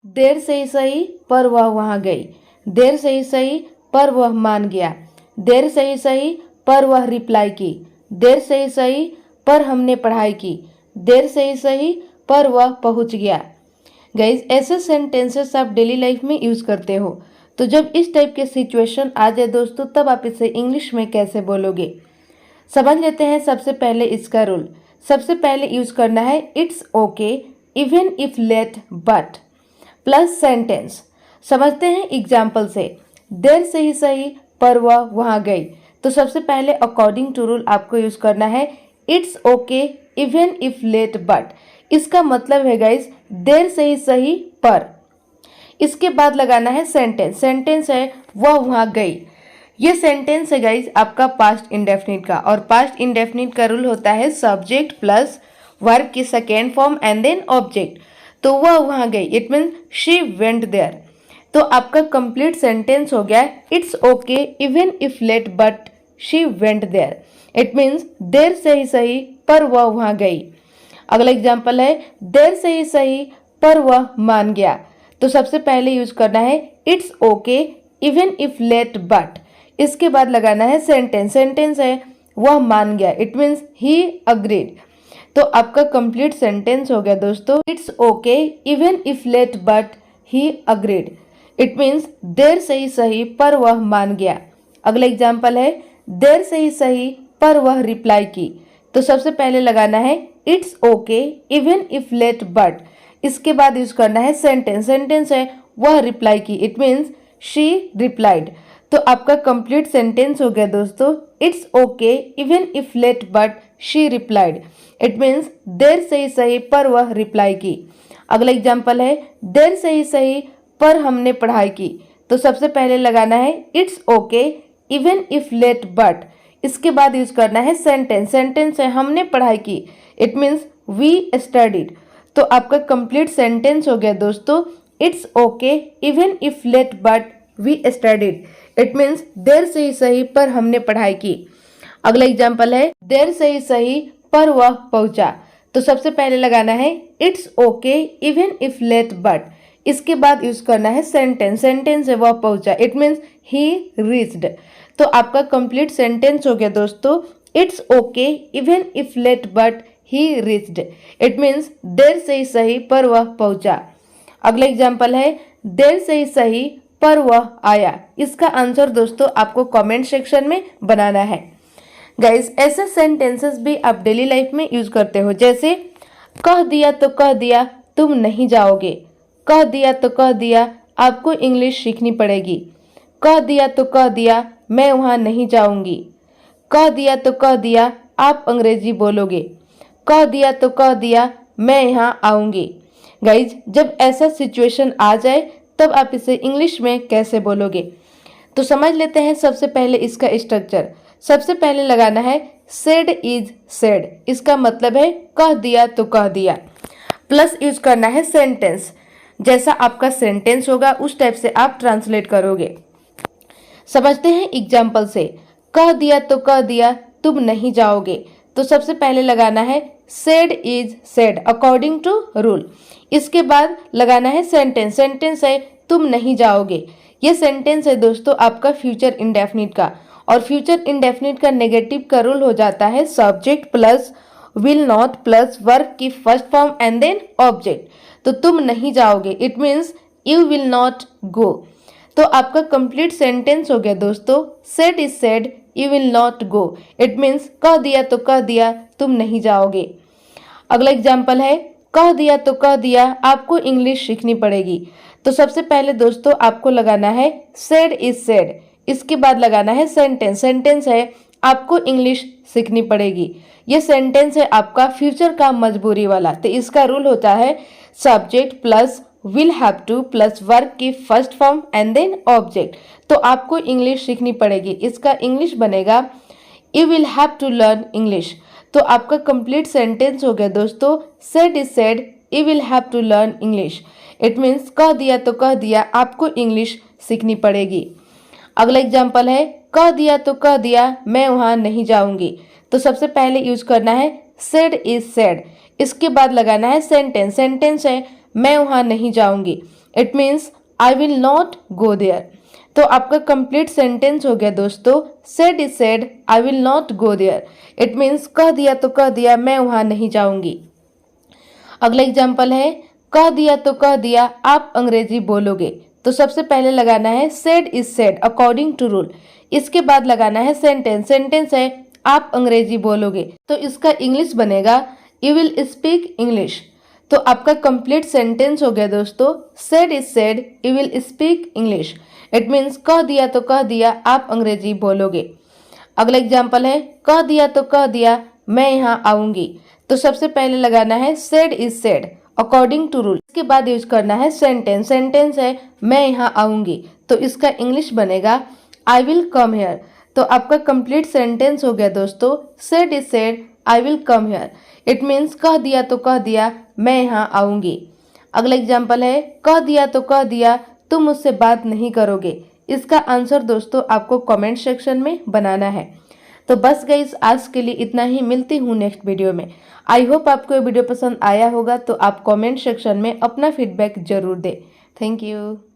देर से ही सही पर वह वहां गई। देर से ही सही पर वह मान गया। देर से ही सही पर वह रिप्लाई की। देर से ही सही पर हमने पढ़ाई की। देर से ही सही पर वह पहुंच गया। गाइज ऐसे सेंटेंसेस आप डेली लाइफ में यूज करते हो, तो जब इस टाइप के सिचुएशन आ जाए दोस्तों, तब आप इसे इंग्लिश में कैसे बोलोगे, समझ लेते हैं। सबसे पहले इसका रूल, सबसे पहले यूज करना है it's okay even if late but plus sentence. समझते हैं एग्जाम्पल से। देर से ही सही पर वह वहां गई, तो सबसे पहले अकॉर्डिंग टू रूल आपको यूज करना है it's okay even if late but. इसका मतलब है गाइज देर से ही सही पर। इसके बाद लगाना है सेंटेंस। सेंटेंस है वह वहां गई। ये सेंटेंस है गाइज आपका पास्ट इंडेफिनिट का, और पास्ट इंडेफिनिट का रूल होता है सब्जेक्ट प्लस वर्ब की second form and then object. तो वह वहां गई, it mean she went there. तो आपका कंप्लीट सेंटेंस हो गया it's okay even if late but she went there. It means देर से ही सही पर वह वहां गई। अगला एग्जाम्पल है देर से ही सही पर वह मान गया। तो सबसे पहले यूज करना है it's okay even if late but. इसके बाद लगाना है सेंटेंस। सेंटेंस है वह मान गया, इट मीन्स ही अग्रीड। तो आपका कंप्लीट सेंटेंस हो गया दोस्तों it's okay even if late but he agreed. It means देर से ही सही पर वह मान गया। अगला एग्जाम्पल है देर से ही सही पर वह रिप्लाई की। तो सबसे पहले लगाना है it's okay even if late but. इसके बाद यूज करना है सेंटेंस। सेंटेंस है वह रिप्लाई की, इट मीन्स शी रिप्लाइड। तो आपका कंप्लीट सेंटेंस हो गया दोस्तों it's okay even if late but she replied. It means देर से ही सही पर वह रिप्लाई की। अगला एग्जाम्पल है देर से ही सही पर हमने पढ़ाई की। तो सबसे पहले लगाना है it's okay even if late but. इसके बाद यूज करना है सेंटेंस। सेंटेंस है हमने पढ़ाई की, इट मीन्स वी स्टडीड। तो आपका कंप्लीट सेंटेंस हो गया दोस्तों it's okay even if late but we studied. It means देर से ही सही पर हमने पढ़ाई की। अगला एग्जाम्पल है देर से ही सही पर वह पहुंचा। तो सबसे पहले लगाना है it's okay even if late but. इसके बाद यूज करना है सेंटेंस। सेंटेंस है वह पहुंचा, इट मीन्स ही रीच्ड। तो आपका कंप्लीट सेंटेंस हो गया दोस्तों it's okay even if late but he reached. It means देर से ही सही पर वह पहुंचा। अगला एग्जाम्पल है देर से ही सही पर वह आया। इसका आंसर दोस्तों आपको कमेंट सेक्शन में बनाना है। गाइस ऐसे सेंटेंसेस भी आप डेली लाइफ में यूज करते हो, जैसे कह दिया तो कह दिया तुम नहीं जाओगे। कह दिया तो कह दिया आपको इंग्लिश सीखनी पड़ेगी। कह दिया तो कह दिया मैं वहां नहीं जाऊंगी। कह दिया तो कह दिया आप अंग्रेजी बोलोगे। कह दिया तो कह दिया मैं यहाँ आऊंगी। गाइज जब ऐसा सिचुएशन आ जाए तब आप इसे इंग्लिश में कैसे बोलोगे, तो समझ लेते हैं सबसे पहले इसका स्ट्रक्चर। सबसे पहले लगाना है सेड इज सेड। इसका मतलब है कह दिया तो कह दिया। प्लस यूज करना है सेंटेंस। जैसा आपका सेंटेंस होगा उस टाइप से आप ट्रांसलेट करोगे। समझते हैं एग्जाम्पल से। कह दिया तो कह दिया तुम नहीं जाओगे। तो सबसे पहले लगाना है said is said according to rule. इसके बाद लगाना है सेंटेंस। सेंटेंस है तुम नहीं जाओगे। ये सेंटेंस है दोस्तों आपका फ्यूचर इंडेफिनिट का, और फ्यूचर इंडेफिनिट का नेगेटिव का रूल हो जाता है subject plus will not plus verb की first form and then object. तो तुम नहीं जाओगे, it means you will not go. तो आपका कंप्लीट सेंटेंस हो गया दोस्तों said is said you will not go. It means कह दिया तो कह दिया तुम नहीं जाओगे। अगला एग्जाम्पल है कह दिया तो कह दिया आपको इंग्लिश सीखनी पड़ेगी। तो सबसे पहले दोस्तों आपको लगाना है सेड इज सेड। इसके बाद लगाना है सेंटेंस। सेंटेंस है आपको इंग्लिश सीखनी पड़ेगी। ये सेंटेंस है आपका फ्यूचर का मजबूरी वाला। तो इसका रूल होता है subject plus will have to plus verb की first form and then object. तो आपको इंग्लिश सीखनी पड़ेगी। इसका इंग्लिश बनेगा you will have to learn English. तो आपका कंप्लीट सेंटेंस हो गया दोस्तों said is said you will have to learn English. It means कह दिया तो कह दिया आपको इंग्लिश सीखनी पड़ेगी। अगला एग्जाम्पल है कह दिया तो कह दिया मैं वहां नहीं जाऊंगी। तो सबसे पहले यूज करना है सेड इज सेड। इसके बाद लगाना है सेंटेंस। सेंटेंस है मैं वहां नहीं जाऊंगी। It means I will not go there. तो आपका कंप्लीट सेंटेंस हो गया दोस्तों, said is said I will not go there. It means कह दिया तो कह दिया, मैं वहां नहीं जाऊंगी। अगला एग्जाम्पल है, कह दिया तो कह दिया आप अंग्रेजी बोलोगे। तो सबसे पहले लगाना है said is said according to rule. इसके बाद लगाना है सेंटेंस। सेंटेंस है आप अंग्रेजी बोलोगे, तो इसका इंग्लिश बनेगा यू विल स्पीक इंग्लिश। तो आपका कंप्लीट सेंटेंस हो गया दोस्तों, said is said you will speak English. It means कह दिया तो कह दिया आप अंग्रेजी बोलोगे। अगला एग्जाम्पल है, कह दिया तो कह दिया मैं यहाँ आऊंगी। तो सबसे पहले लगाना है said is said according to rule. इसके बाद यूज करना है सेंटेंस। सेंटेंस है मैं यहाँ आऊंगी, तो इसका इंग्लिश बनेगा आई विल कम हेयर। तो आपका कंप्लीट सेंटेंस हो गया दोस्तों, said is said I will come here. It means कह दिया तो कह दिया मैं यहाँ आऊंगी। अगला एग्जाम्पल है, कह दिया तो कह दिया तुम मुझसे बात नहीं करोगे। इसका आंसर दोस्तों आपको कमेंट सेक्शन में बनाना है। तो बस गाइस आज के लिए इतना ही, मिलती हूँ नेक्स्ट वीडियो में। आई होप आपको ये वीडियो पसंद आया होगा, तो आप कमेंट सेक्शन में अपना फीडबैक जरूर दें। Thank you.